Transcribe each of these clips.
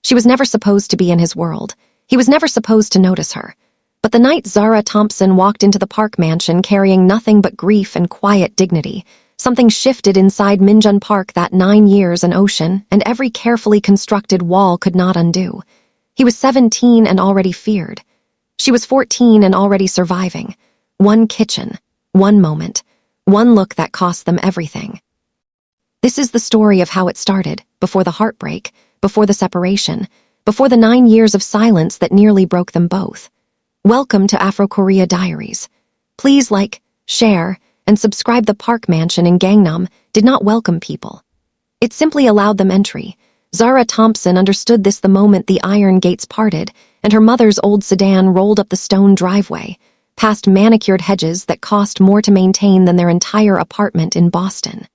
She was never supposed to be in his world. He was never supposed to notice her. But the night Zara Thompson walked into the Park mansion carrying nothing but grief and quiet dignity, something shifted inside Minjun Park that 9 years an ocean and every carefully constructed wall could not undo. He was 17 and already feared. She was 14 and already surviving. One kitchen, one moment, one look that cost them everything. This is the story of how it started, before the heartbreak, before the separation, before the 9 years of silence that nearly broke them both. Welcome to AfroKorea Diaries. Please like, share, and subscribe. The Park mansion in Gangnam did not welcome people. It simply allowed them entry. Zara Thompson understood this the moment the iron gates parted and her mother's old sedan rolled up the stone driveway, past manicured hedges that cost more to maintain than their entire apartment in Boston.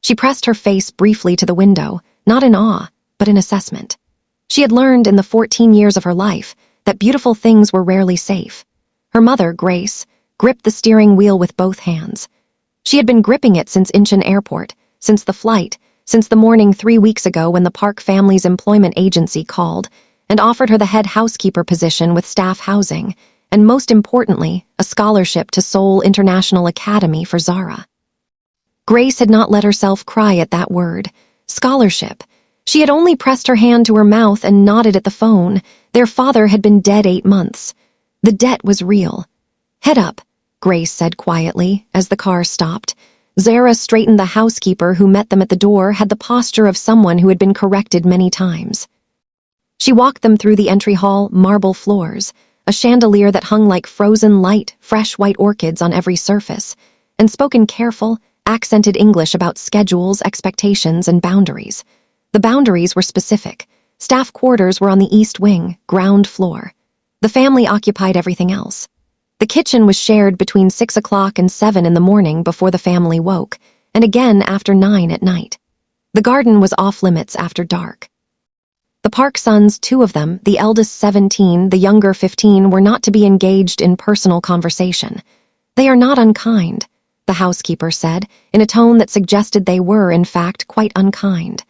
She pressed her face briefly to the window, not in awe, but in assessment. She had learned in the 14 years of her life that beautiful things were rarely safe. Her mother, Grace, gripped the steering wheel with both hands. She had been gripping it since Incheon Airport, since the flight, since the morning 3 weeks ago when the Park family's employment agency called and offered her the head housekeeper position with staff housing, and most importantly, a scholarship to Seoul International Academy for Zara. Grace had not let herself cry at that word. Scholarship. She had only pressed her hand to her mouth and nodded at the phone. Their father had been dead 8 months. The debt was real. Head up, Grace said quietly as the car stopped. Zara straightened. The housekeeper who met them at the door had the posture of someone who had been corrected many times. She walked them through the entry hall, marble floors, a chandelier that hung like frozen light, fresh white orchids on every surface, and spoke in careful, accented English about schedules, expectations, and boundaries. The boundaries were specific. Staff quarters were on the east wing, ground floor. The family occupied everything else. The kitchen was shared between 6 o'clock and 7 in the morning before the family woke, and again after 9 at night. The garden was off-limits after dark. The Park sons, 2 of them, the eldest 17, the younger 15, were not to be engaged in personal conversation. They are not unkind, the housekeeper said, in a tone that suggested they were, in fact, quite unkind.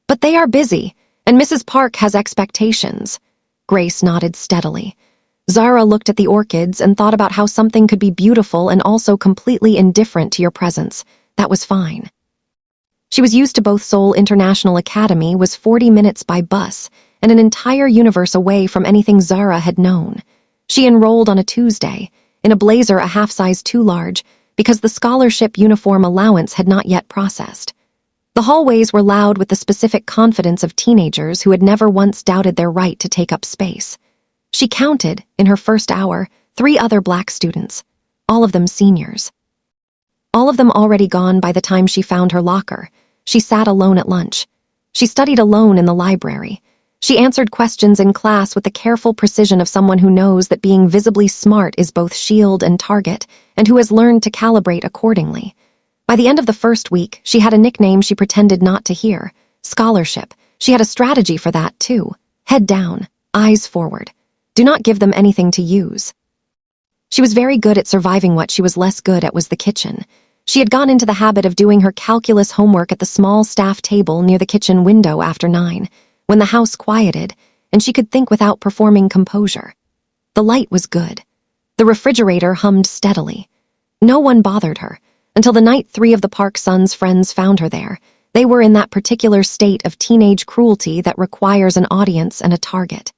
But they are busy, and Mrs. Park has expectations. Grace nodded steadily. Zara looked at the orchids and thought about how something could be beautiful and also completely indifferent to your presence. That was fine. She was used to both. Seoul International Academy was 40 minutes by bus and an entire universe away from anything Zara had known. She enrolled on a Tuesday, in a blazer a half-size too large, because the scholarship uniform allowance had not yet processed. The hallways were loud with the specific confidence of teenagers who had never once doubted their right to take up space. She counted, in her first hour, 3 other black students, all of them seniors. All of them already gone by the time she found her locker. She sat alone at lunch. She studied alone in the library. She answered questions in class with the careful precision of someone who knows that being visibly smart is both shield and target, and who has learned to calibrate accordingly. By the end of the first week, she had a nickname she pretended not to hear, scholarship. She had a strategy for that, too. Head down, eyes forward. Do not give them anything to use. She was very good at surviving. What she was less good at was the kitchen. She had gone into the habit of doing her calculus homework at the small staff table near the kitchen window after 9, when the house quieted, and she could think without performing composure. The light was good. The refrigerator hummed steadily. No one bothered her, until the night 3 of the Park sons' friends found her there. They were in that particular state of teenage cruelty that requires an audience and a target.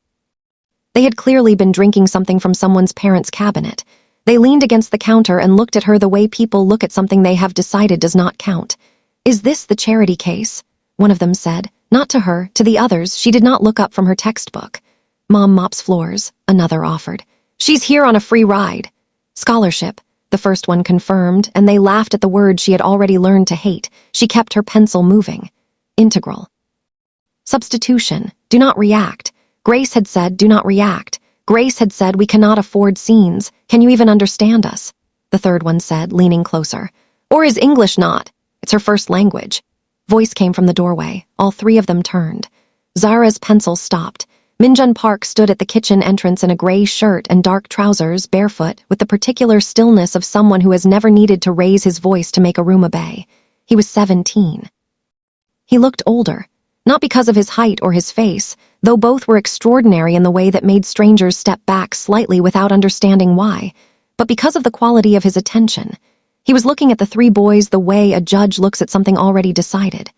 They had clearly been drinking something from someone's parents' cabinet. They leaned against the counter and looked at her the way people look at something they have decided does not count. "Is this the charity case?" one of them said. Not to her, to the others. She did not look up from her textbook. "Mom mops floors," another offered. "She's here on a free ride." "Scholarship," the first one confirmed, and they laughed at the word she had already learned to hate. She kept her pencil moving. "Integral." "Substitution. Do not react." Grace had said, "Do not react." Grace had said, "We cannot afford scenes. Can you even understand us?" The third one said, leaning closer. "Or is English not? It's her first language." Voice came from the doorway. All 3 of them turned. Zara's pencil stopped. Minjun Park stood at the kitchen entrance in a gray shirt and dark trousers, barefoot, with the particular stillness of someone who has never needed to raise his voice to make a room obey. He was 17. He looked older. Not because of his height or his face, though both were extraordinary in the way that made strangers step back slightly without understanding why, but because of the quality of his attention. He was looking at the three boys the way a judge looks at something already decided.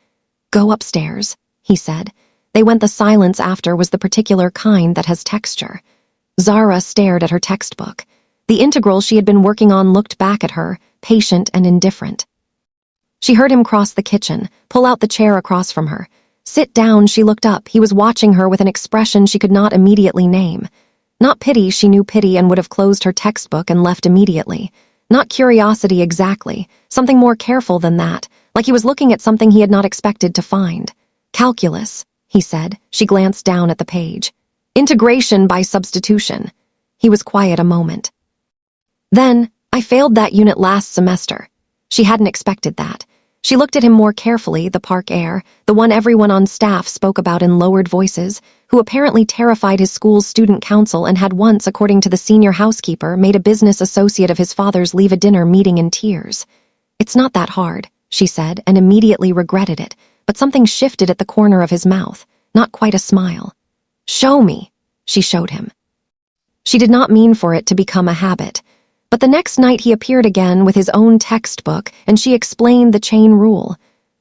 "Go upstairs," he said. They went. The silence after was the particular kind that has texture. Zara stared at her textbook. The integral she had been working on looked back at her, patient and indifferent. She heard him cross the kitchen, pull out the chair across from her. Sit down. She looked up. He was watching her with an expression she could not immediately name. Not pity. She knew pity and would have closed her textbook and left immediately. Not curiosity exactly, something more careful than that, like he was looking at something he had not expected to find. "Calculus," he said. She glanced down at the page. "Integration by substitution." He was quiet a moment. "Then, I failed that unit last semester." She hadn't expected that. She looked at him more carefully. The park heir, the one everyone on staff spoke about in lowered voices, who apparently terrified his school's student council and had once, according to the senior housekeeper, made a business associate of his father's leave-a-dinner meeting in tears. "It's not that hard," she said, and immediately regretted it, but something shifted at the corner of his mouth, not quite a smile. "Show me." She showed him. She did not mean for it to become a habit. But the next night he appeared again with his own textbook, and she explained the chain rule.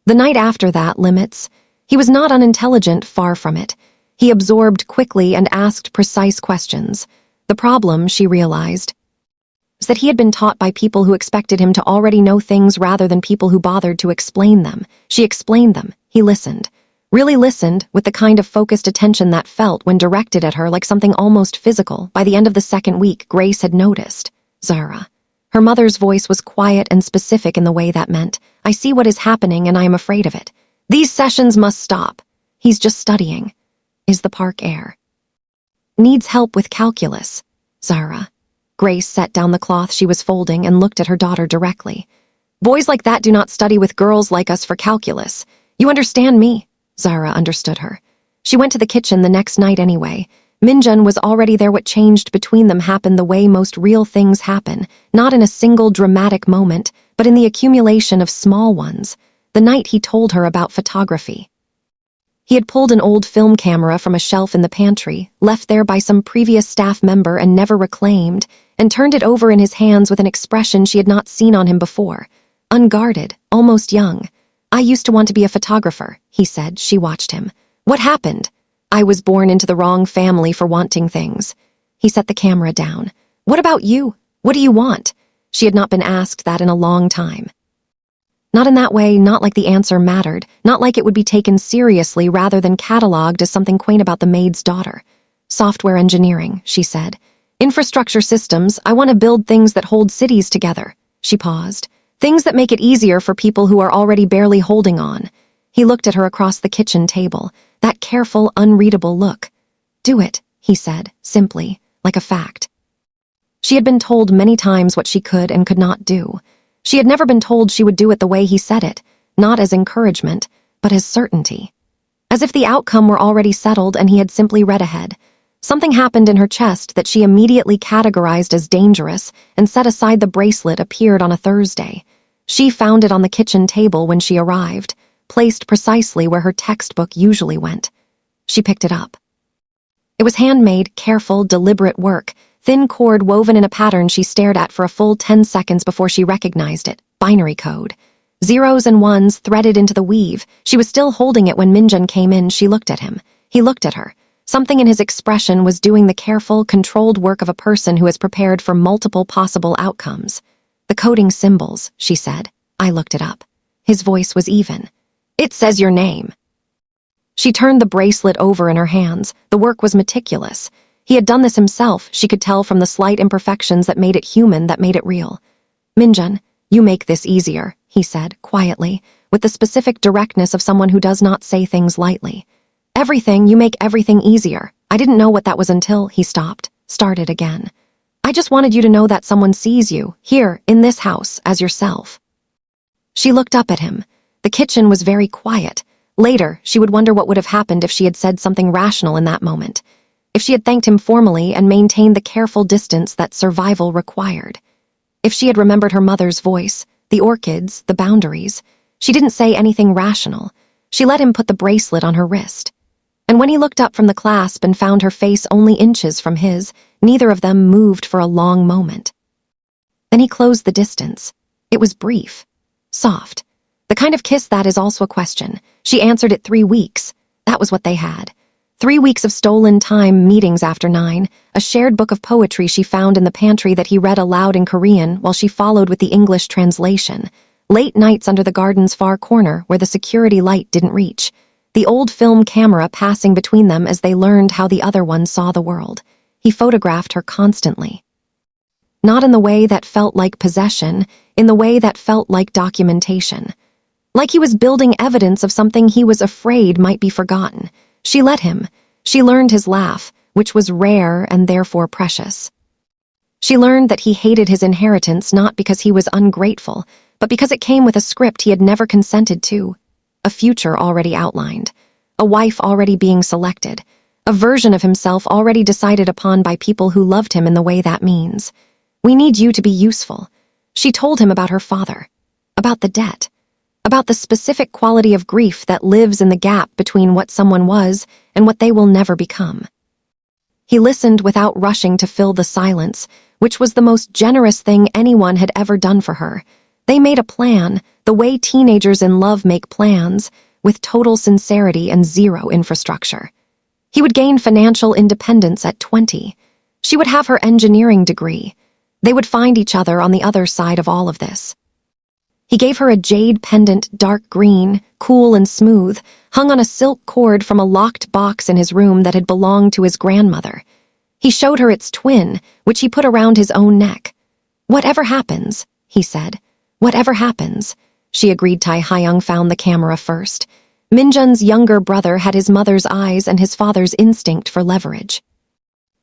The night after that, limits. He was not unintelligent, far from it. He absorbed quickly and asked precise questions. The problem, she realized, was that he had been taught by people who expected him to already know things rather than people who bothered to explain them. She explained them. He listened. Really listened, with the kind of focused attention that felt, when directed at her, like something almost physical. By the end of the second week, Grace had noticed. "Zara." Her mother's voice was quiet and specific in the way that meant, "I see what is happening and I am afraid of it. These sessions must stop. He's just studying." Is the park heir. "Needs help with calculus." Zara. Grace set down the cloth she was folding and looked at her daughter directly. "Boys like that do not study with girls like us for calculus. You understand me?" Zara understood her. She went to the kitchen the next night anyway. Minjun was already there. What changed between them happened the way most real things happen, not in a single dramatic moment, but in the accumulation of small ones. The night he told her about photography. He had pulled an old film camera from a shelf in the pantry, left there by some previous staff member and never reclaimed, and turned it over in his hands with an expression she had not seen on him before. Unguarded, almost young. "I used to want to be a photographer," he said. She watched him. "What happened?" "I was born into the wrong family for wanting things." He set the camera down. "What about you? What do you want?" She had not been asked that in a long time. Not in that way, not like the answer mattered, not like it would be taken seriously rather than catalogued as something quaint about the maid's daughter. "Software engineering," she said. "Infrastructure systems. I want to build things that hold cities together." She paused. "Things that make it easier for people who are already barely holding on." He looked at her across the kitchen table, that careful, unreadable look. "Do it," he said, simply, like a fact. She had been told many times what she could and could not do. She had never been told she would do it the way he said it, not as encouragement, but as certainty. As if the outcome were already settled and he had simply read ahead. Something happened in her chest that she immediately categorized as dangerous and set aside. The bracelet appeared on a Thursday. She found it on the kitchen table when she arrived, placed precisely where her textbook usually went. She picked it up. It was handmade, careful, deliberate work, thin cord woven in a pattern she stared at for a full 10 seconds before she recognized it. Binary code. Zeros and ones threaded into the weave. She was still holding it when Minjun came in. She looked at him. He looked at her. Something in his expression was doing the careful, controlled work of a person who has prepared for multiple possible outcomes. "The coding symbols," she said. I looked it up. His voice was even. "It says your name." She turned the bracelet over in her hands. The work was meticulous. He had done this himself, she could tell from the slight imperfections that made it human, that made it real. "Minjun, you make this easier," he said, quietly, with the specific directness of someone who does not say things lightly. You make everything easier. I didn't know what that was until," he stopped, started again. "I just wanted you to know that someone sees you, here, in this house, as yourself." She looked up at him. The kitchen was very quiet. Later, she would wonder what would have happened if she had said something rational in that moment. If she had thanked him formally and maintained the careful distance that survival required. If she had remembered her mother's voice, the orchids, the boundaries. She didn't say anything rational. She let him put the bracelet on her wrist. And when he looked up from the clasp and found her face only inches from his, neither of them moved for a long moment. Then he closed the distance. It was brief, soft. The kind of kiss that is also a question. She answered it 3 weeks. That was what they had. 3 weeks of stolen time, meetings after 9, a shared book of poetry she found in the pantry that he read aloud in Korean while she followed with the English translation. Late nights under the garden's far corner where the security light didn't reach. The old film camera passing between them as they learned how the other one saw the world. He photographed her constantly. Not in the way that felt like possession, in the way that felt like documentation. Like he was building evidence of something he was afraid might be forgotten. She let him. She learned his laugh, which was rare and therefore precious. She learned that he hated his inheritance not because he was ungrateful, but because it came with a script he had never consented to. A future already outlined. A wife already being selected. A version of himself already decided upon by people who loved him in the way that means. We need you to be useful. She told him about her father. About the debt. About the specific quality of grief that lives in the gap between what someone was and what they will never become. He listened without rushing to fill the silence, which was the most generous thing anyone had ever done for her. They made a plan, the way teenagers in love make plans, with total sincerity and zero infrastructure. He would gain financial independence at 20. She would have her engineering degree. They would find each other on the other side of all of this. He gave her a jade pendant, dark green, cool and smooth, hung on a silk cord from a locked box in his room that had belonged to his grandmother. He showed her its twin, which he put around his own neck. "Whatever happens," he said. "Whatever happens." She agreed. Tai Hyung found the camera first. Minjun's younger brother had his mother's eyes and his father's instinct for leverage.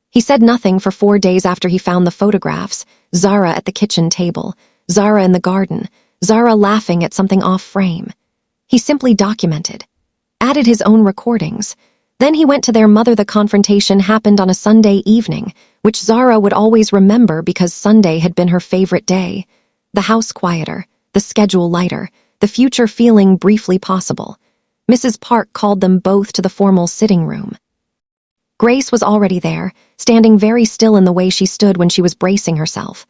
He said nothing for 4 days after he found the photographs. Zara at the kitchen table, Zara in the garden, Zara laughing at something off frame. He simply documented, added his own recordings. Then he went to their mother. The confrontation happened on a Sunday evening, which Zara would always remember because Sunday had been her favorite day. The house quieter, the schedule lighter, the future feeling briefly possible. Mrs. Park called them both to the formal sitting room. Grace was already there, standing very still in the way she stood when she was bracing herself.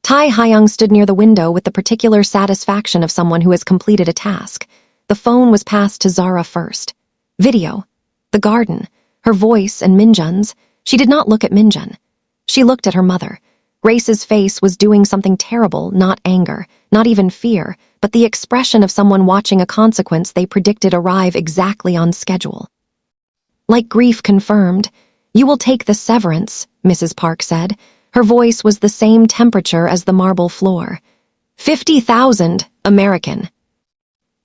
Tai Hyung stood near the window with the particular satisfaction of someone who has completed a task. The phone was passed to Zara first. Video. The garden. Her voice and Minjun's. She did not look at Minjun. She looked at her mother. Grace's face was doing something terrible, not anger, not even fear, but the expression of someone watching a consequence they predicted arrive exactly on schedule. Like grief confirmed. "You will take the severance," Mrs. Park said. Her voice was the same temperature as the marble floor. 50,000 American.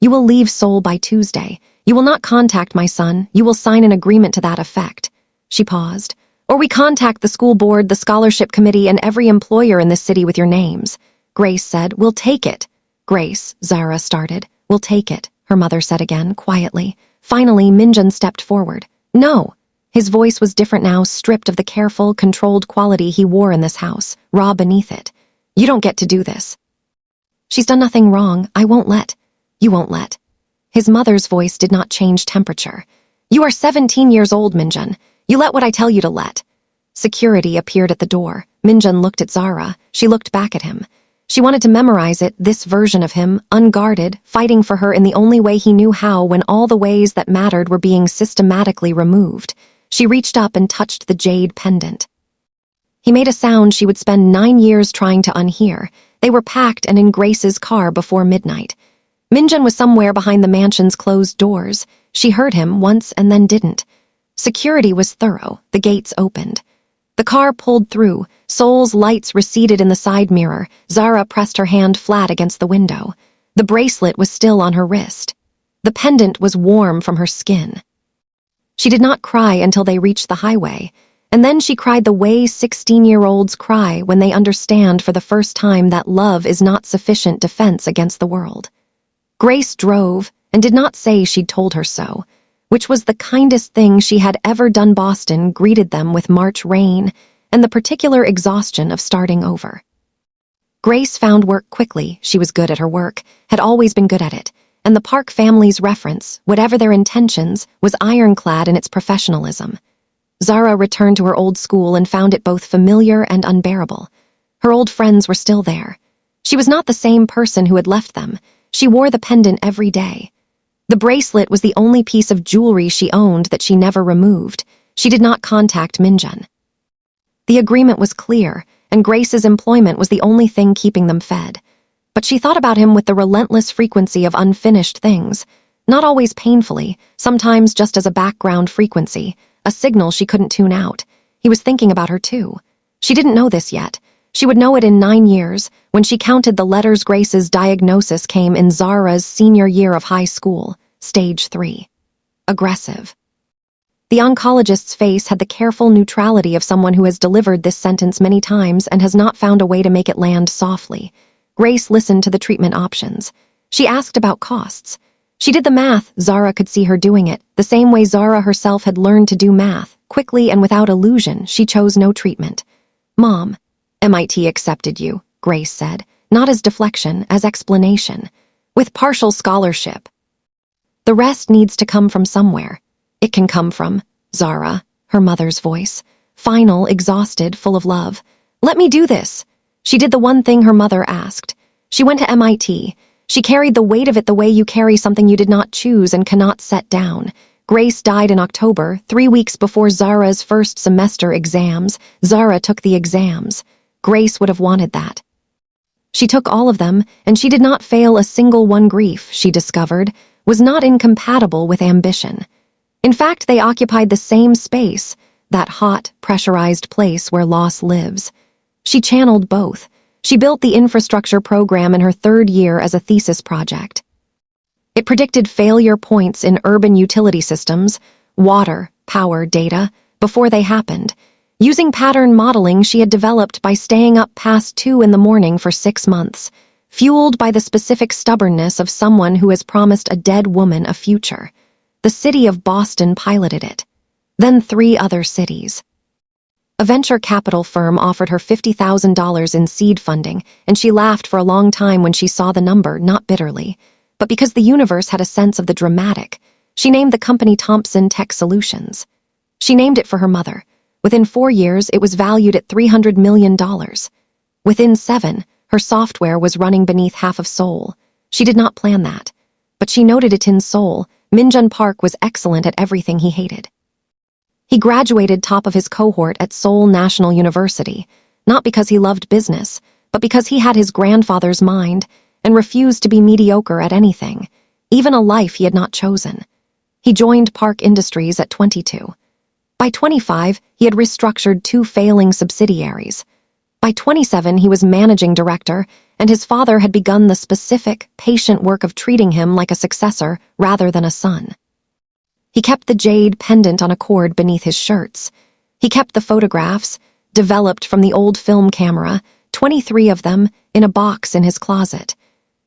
"You will leave Seoul by Tuesday. You will not contact my son. You will sign an agreement to that effect." She paused. "Or we contact the school board, the scholarship committee, and every employer in this city with your names." Grace said, "We'll take it." "Grace," Zara started. "We'll take it," her mother said again, quietly. Finally, Minjun stepped forward. "No." His voice was different now, stripped of the careful, controlled quality he wore in this house, raw beneath it. "You don't get to do this." "She's done nothing wrong. I won't let." "You won't let." His mother's voice did not change temperature. "You are 17 years old, Minjun. You let what I tell you to let." Security appeared at the door. Minjun looked at Zara. She looked back at him. She wanted to memorize it, this version of him, unguarded, fighting for her in the only way he knew how when all the ways that mattered were being systematically removed. She reached up and touched the jade pendant. He made a sound she would spend 9 years trying to unhear. They were packed and in Grace's car before midnight. Minjun was somewhere behind the mansion's closed doors. She heard him once and then didn't. Security was thorough. The gates opened. The car pulled through. Seoul's lights receded in the side mirror. Zara pressed her hand flat against the window. The bracelet was still on her wrist. The pendant was warm from her skin. She did not cry until they reached the highway, and then she cried the way 16-year-olds cry when they understand for the first time that love is not sufficient defense against the world. Grace drove and did not say she'd told her so, which was the kindest thing she had ever done. Boston greeted them with March rain and the particular exhaustion of starting over. Grace found work quickly. She was good at her work, had always been good at it. and the Park family's reference, whatever their intentions, was ironclad in its professionalism. Zara returned to her old school and found it both familiar and unbearable. Her old friends were still there. She was not the same person who had left them. She wore the pendant every day. The bracelet was the only piece of jewelry she owned that she never removed. She did not contact Minjun. The agreement was clear, and Grace's employment was the only thing keeping them fed. But she thought about him with the relentless frequency of unfinished things, not always painfully, sometimes just as a background frequency, a signal she couldn't tune out. He was thinking about her too. She didn't know this yet. She would know it in 9 years, when she counted the letters Grace's diagnosis came in Zara's senior year of high school, stage 3. Aggressive. The oncologist's face had the careful neutrality of someone who has delivered this sentence many times and has not found a way to make it land softly. Grace listened to the treatment options. She asked about costs. She did the math. Zara could see her doing it, the same way Zara herself had learned to do math. Quickly and without illusion, she chose no treatment. "Mom, MIT accepted you," Grace said, not as deflection, as explanation. "With partial scholarship. The rest needs to come from somewhere. It can come from Zara," her mother's voice, final, exhausted, full of love. "Let me do this." She did the one thing her mother asked. She went to MIT. She carried the weight of it the way you carry something you did not choose and cannot set down. Grace died in October, 3 weeks before Zara's first semester exams. Zara took the exams. Grace would have wanted that. She took all of them, and she did not fail a single one. Grief, she discovered, was not incompatible with ambition. In fact, they occupied the same space, that hot, pressurized place where loss lives. She channeled both. She built the infrastructure program in her 3rd year as a thesis project. It predicted failure points in urban utility systems, water, power, data, before they happened, using pattern modeling she had developed by staying up past 2 in the morning for 6 months, fueled by the specific stubbornness of someone who has promised a dead woman a future. The city of Boston piloted it. Then 3 other cities. A venture capital firm offered her $50,000 in seed funding, and she laughed for a long time when she saw the number, not bitterly, but because the universe had a sense of the dramatic. She named the company Thompson Tech Solutions. She named it for her mother. Within 4 years, it was valued at $300 million. Within 7, her software was running beneath half of Seoul. She did not plan that, but she noted it in Seoul. Minjun Park was excellent at everything he hated. He graduated top of his cohort at Seoul National University, not because he loved business, but because he had his grandfather's mind and refused to be mediocre at anything, even a life he had not chosen. He joined Park Industries at 22. By 25, he had restructured 2 failing subsidiaries. By 27, he was managing director, and his father had begun the specific, patient work of treating him like a successor rather than a son. He kept the jade pendant on a cord beneath his shirts. He kept the photographs, developed from the old film camera, 23 of them, in a box in his closet.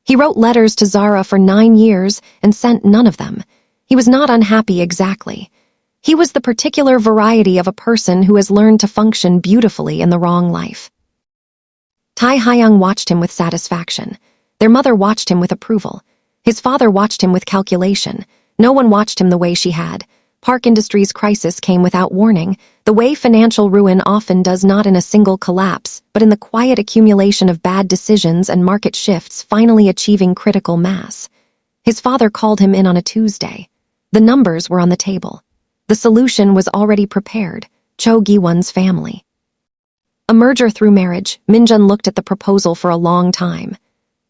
He wrote letters to Zara for 9 years and sent none of them. He was not unhappy exactly. He was the particular variety of a person who has learned to function beautifully in the wrong life. Tai Hyung watched him with satisfaction. Their mother watched him with approval. His father watched him with calculation. No one watched him the way she had. Park Industries' crisis came without warning, the way financial ruin often does, not in a single collapse, but in the quiet accumulation of bad decisions and market shifts finally achieving critical mass. His father called him in on a Tuesday. The numbers were on the table. The solution was already prepared: Cho Gi-won's family. A merger through marriage. Minjun looked at the proposal for a long time.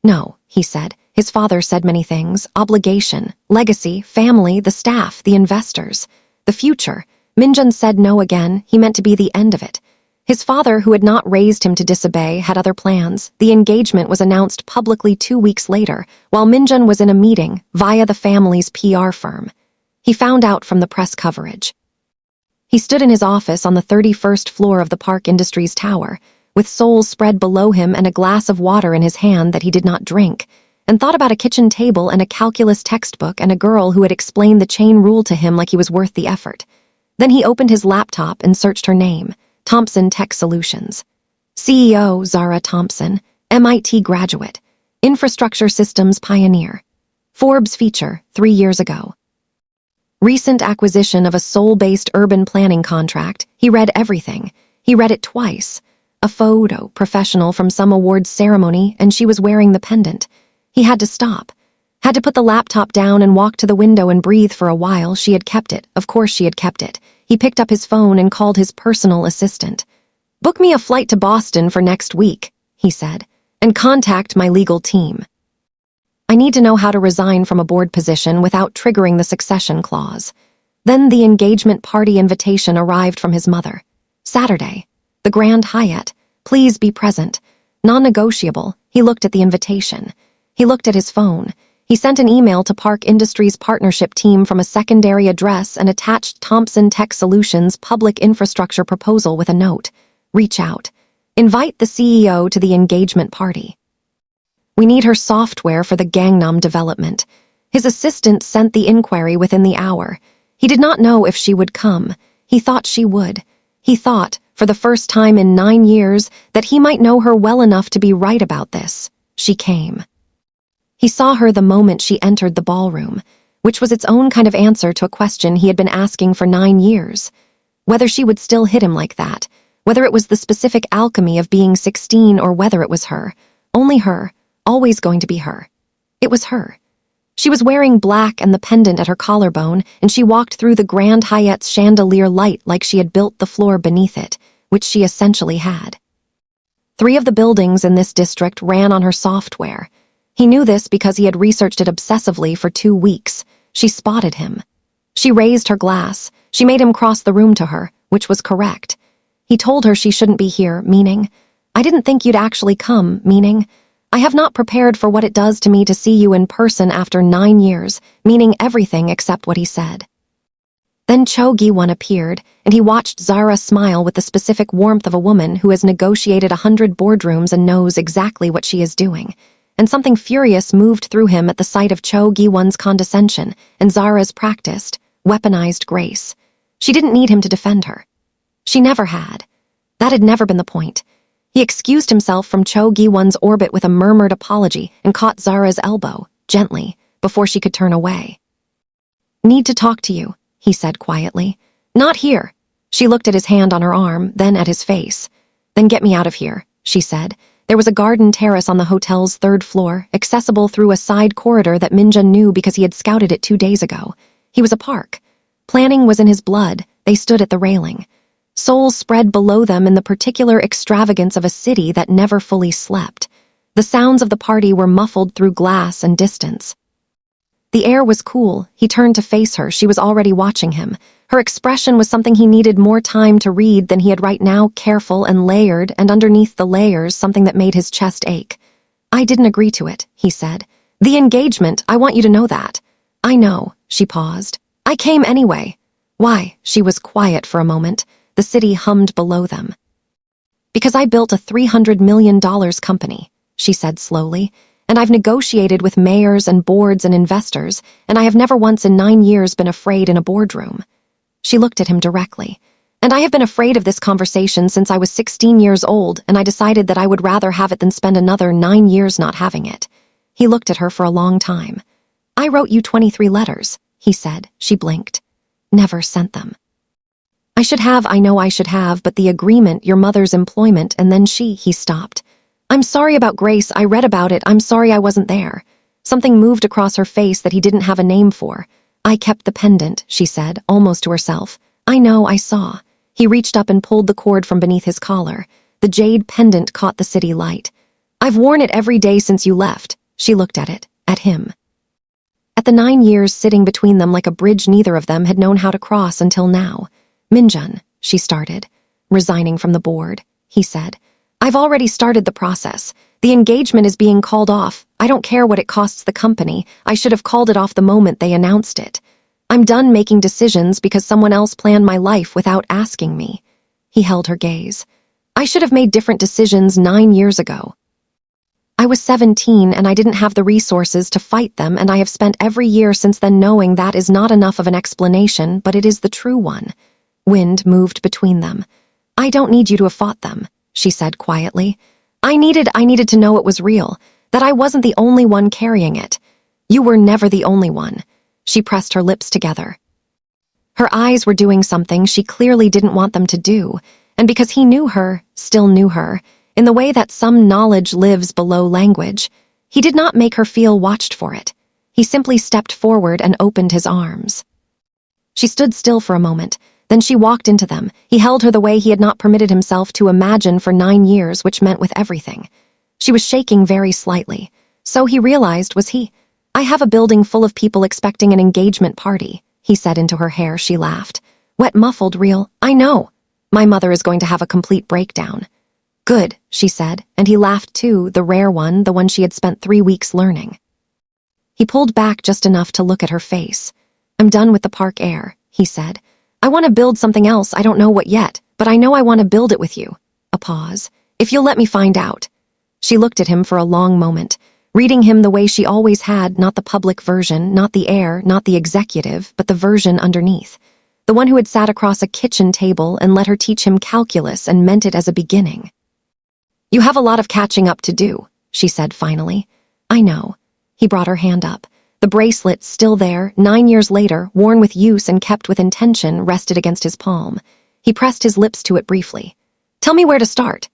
"No," he said. His father said many things: obligation, legacy, family, the staff, the investors, the future. Minjun said no again. He meant to be the end of it. His father, who had not raised him to disobey, had other plans. The engagement was announced publicly 2 weeks later, while Minjun was in a meeting via the family's PR firm. He found out from the press coverage. He stood in his office on the 31st floor of the Park Industries tower, with Seoul spread below him and a glass of water in his hand that he did not drink, and thought about a kitchen table and a calculus textbook and a girl who had explained the chain rule to him like he was worth the effort. Then he opened his laptop and searched her name: Thompson Tech Solutions. CEO Zara Thompson, MIT graduate, infrastructure systems pioneer. Forbes feature, 3 years ago. Recent acquisition of a Seoul-based urban planning contract. He read everything. He read it twice. A photo professional from some awards ceremony, and she was wearing the pendant. He had to stop. Had to put the laptop down and walk to the window and breathe for a while. She had kept it. Of course she had kept it. He picked up his phone and called his personal assistant. "Book me a flight to Boston for next week," he said, "and contact my legal team. I need to know how to resign from a board position without triggering the succession clause." Then the engagement party invitation arrived from his mother. Saturday. The Grand Hyatt. Please be present. Non-negotiable. He looked at the invitation. He looked at his phone. He sent an email to Park Industries partnership team from a secondary address and attached Thompson Tech Solutions public infrastructure proposal with a note. Reach out. Invite the CEO to the engagement party. We need her software for the Gangnam development. His assistant sent the inquiry within the hour. He did not know if she would come. He thought she would. He thought, for the first time in 9 years, that he might know her well enough to be right about this. She came. He saw her the moment she entered the ballroom, which was its own kind of answer to a question he had been asking for 9 years. Whether she would still hit him like that, whether it was the specific alchemy of being 16 or whether it was her. Only her, always going to be her. It was her. She was wearing black and the pendant at her collarbone, and she walked through the Grand Hyatt's chandelier light like she had built the floor beneath it, which she essentially had. 3 of the buildings in this district ran on her software. He knew this because he had researched it obsessively for 2 weeks. She spotted him. She raised her glass. She made him cross the room to her, which was correct. He told her she shouldn't be here, meaning, "I didn't think you'd actually come," meaning, "I have not prepared for what it does to me to see you in person after 9 years, meaning everything except what he said. Then Cho Gi-won appeared, and he watched Zara smile with the specific warmth of a woman who has negotiated 100 boardrooms and knows exactly what she is doing. And something furious moved through him at the sight of Cho Gi-won's condescension and Zara's practiced, weaponized grace. She didn't need him to defend her. She never had. That had never been the point. He excused himself from Cho Gi-won's orbit with a murmured apology and caught Zara's elbow, gently, before she could turn away. "Need to talk to you," he said quietly. "Not here." She looked at his hand on her arm, then at his face. "Then get me out of here," she said. There was a garden terrace on the hotel's 3rd floor, accessible through a side corridor that Minjun knew because he had scouted it 2 days ago. He was a park. Planning was in his blood. They stood at the railing. Seoul spread below them in the particular extravagance of a city that never fully slept. The sounds of the party were muffled through glass and distance. The air was cool. He turned to face her. She was already watching him. Her expression was something he needed more time to read than he had right now, careful and layered, and underneath the layers, something that made his chest ache. "I didn't agree to it," he said. "The engagement, I want you to know that." "I know," she paused. "I came anyway." "Why?" She was quiet for a moment. The city hummed below them. "Because I built a $300 million company," she said slowly. "And I've negotiated with mayors and boards and investors, and I have never once in 9 years been afraid in a boardroom." She looked at him directly. "And I have been afraid of this conversation since I was 16 years old, and I decided that I would rather have it than spend another 9 years not having it." He looked at her for a long time. "I wrote you 23 letters, he said. She blinked. "Never sent them." I know I should have, but the agreement, your mother's employment, and then he stopped. "I'm sorry about Grace, I read about it, I'm sorry I wasn't there." Something moved across her face that he didn't have a name for. "I kept the pendant," she said, almost to herself. "I know, I saw." He reached up and pulled the cord from beneath his collar. The jade pendant caught the city light. "I've worn it every day since you left." She looked at it, at him. At the 9 years sitting between them like a bridge neither of them had known how to cross until now. "Minjun," she started. "Resigning from the board," he said. "I've already started the process. The engagement is being called off. I don't care what it costs the company. I should have called it off the moment they announced it. I'm done making decisions because someone else planned my life without asking me." He held her gaze. "I should have made different decisions 9 years ago. I was 17 and I didn't have the resources to fight them, and I have spent every year since then knowing that is not enough of an explanation, but it is the true one." Wind moved between them. "I don't need you to have fought them," she said quietly. I needed to know it was real, that I wasn't the only one carrying it. You were never the only one. She pressed her lips together. Her eyes were doing something she clearly didn't want them to do, and because he knew her, still knew her, in the way that some knowledge lives below language, he did not make her feel watched for it. He simply stepped forward and opened his arms. She stood still for a moment, then she walked into them. He held her the way he had not permitted himself to imagine for 9 years, which meant with everything. She was shaking very slightly. So he realized, was he? I have a building full of people expecting an engagement party, he said into her hair. She laughed. Wet, muffled, real. I know. My mother is going to have a complete breakdown. Good, she said, and he laughed too, the rare one, the one she had spent 3 weeks learning. He pulled back just enough to look at her face. I'm done with the park heir, he said. I want to build something else, I don't know what yet, but I know I want to build it with you. A pause. If you'll let me find out. She looked at him for a long moment, reading him the way she always had, not the public version, not the heir, not the executive, but the version underneath. The one who had sat across a kitchen table and let her teach him calculus and meant it as a beginning. You have a lot of catching up to do, she said finally. I know. He brought her hand up. The bracelet, still there, 9 years later, worn with use and kept with intention, rested against his palm. He pressed his lips to it briefly. Tell me where to start.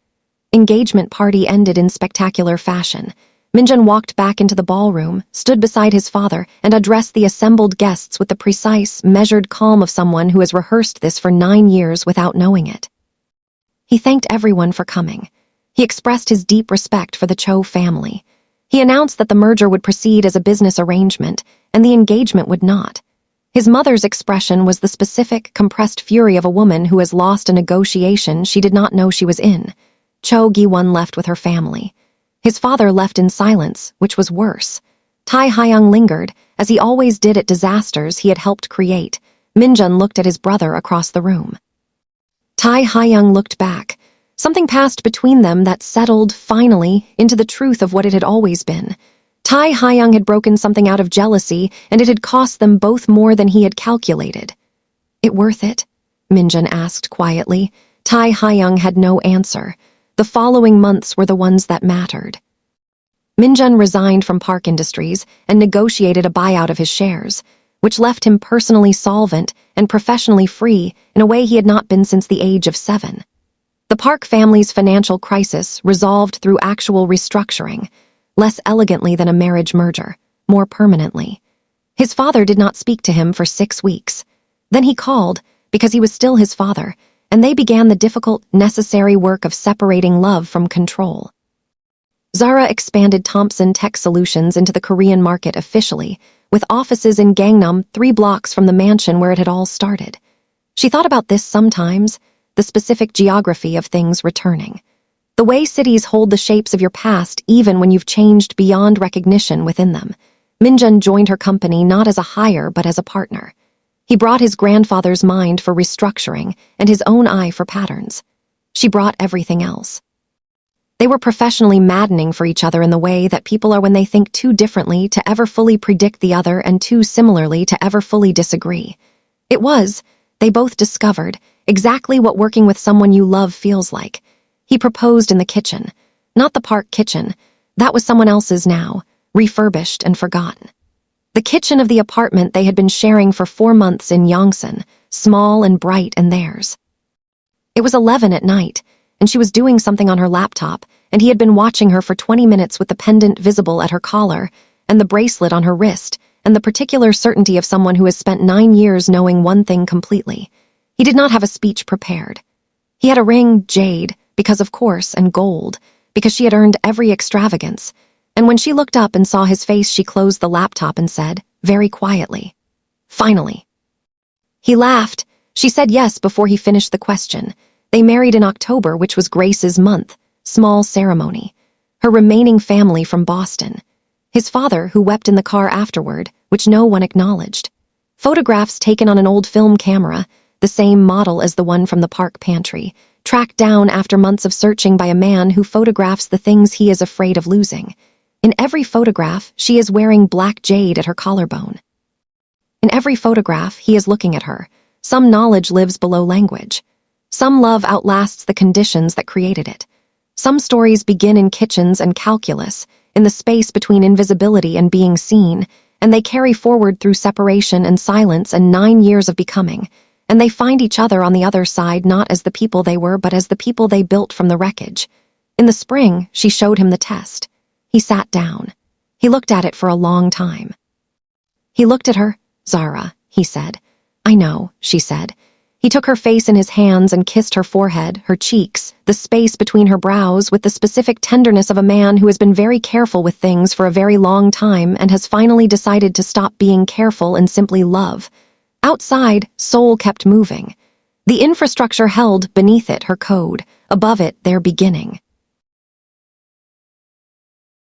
Engagement party ended in spectacular fashion. Minjun walked back into the ballroom, stood beside his father, and addressed the assembled guests with the precise, measured calm of someone who has rehearsed this for 9 years without knowing it. He thanked everyone for coming. He expressed his deep respect for the Cho family. He announced that the merger would proceed as a business arrangement, and the engagement would not. His mother's expression was the specific, compressed fury of a woman who has lost a negotiation she did not know she was in. Cho Gi-won left with her family. His father left in silence, which was worse. Tai Hyung lingered, as he always did at disasters he had helped create. Minjun looked at his brother across the room. Tai Hyung looked back. Something passed between them that settled, finally, into the truth of what it had always been. Tai Hyung had broken something out of jealousy, and it had cost them both more than he had calculated. It worth it? Minjun asked quietly. Tai Hyung had no answer. The following months were the ones that mattered. Minjun resigned from Park Industries and negotiated a buyout of his shares, which left him personally solvent and professionally free in a way he had not been since the age of 7. The Park family's financial crisis resolved through actual restructuring, less elegantly than a marriage merger, more permanently. His father did not speak to him for 6 weeks. Then he called, because he was still his father, and they began the difficult, necessary work of separating love from control. Zara expanded Thompson Tech Solutions into the Korean market officially, with offices in Gangnam 3 blocks from the mansion where it had all started. She thought about this sometimes, the specific geography of things returning. The way cities hold the shapes of your past even when you've changed beyond recognition within them. Minjun joined her company not as a hire but as a partner. He brought his grandfather's mind for restructuring and his own eye for patterns. She brought everything else. They were professionally maddening for each other in the way that people are when they think too differently to ever fully predict the other and too similarly to ever fully disagree. It was, they both discovered, exactly what working with someone you love feels like. He proposed in the kitchen. Not the park kitchen. That was someone else's now, refurbished and forgotten. The kitchen of the apartment they had been sharing for 4 months in Yongsan, small and bright and theirs. It was 11 at night, and she was doing something on her laptop, and he had been watching her for 20 minutes with the pendant visible at her collar, and the bracelet on her wrist, and the particular certainty of someone who has spent 9 years knowing one thing completely. He did not have a speech prepared. He had a ring, jade, because of course, and gold, because she had earned every extravagance, and when she looked up and saw his face she closed the laptop and said, very quietly, "Finally." He laughed. She said yes before he finished the question. They married in October, which was Grace's month, small ceremony. Her remaining family from Boston. His father, who wept in the car afterward, which no one acknowledged. Photographs taken on an old film camera, the same model as the one from the park pantry, tracked down after months of searching by a man who photographs the things he is afraid of losing. In every photograph, she is wearing black jade at her collarbone. In every photograph, he is looking at her. Some knowledge lives below language. Some love outlasts the conditions that created it. Some stories begin in kitchens and calculus, in the space between invisibility and being seen, and they carry forward through separation and silence and 9 years of becoming, and they find each other on the other side not as the people they were but as the people they built from the wreckage. In the spring, she showed him the test. He sat down. He looked at it for a long time. He looked at her. "Zara," he said. "I know," she said. He took her face in his hands and kissed her forehead, her cheeks, the space between her brows with the specific tenderness of a man who has been very careful with things for a very long time and has finally decided to stop being careful and simply love. Outside, Seoul kept moving. The infrastructure held beneath it her code, above it their beginning.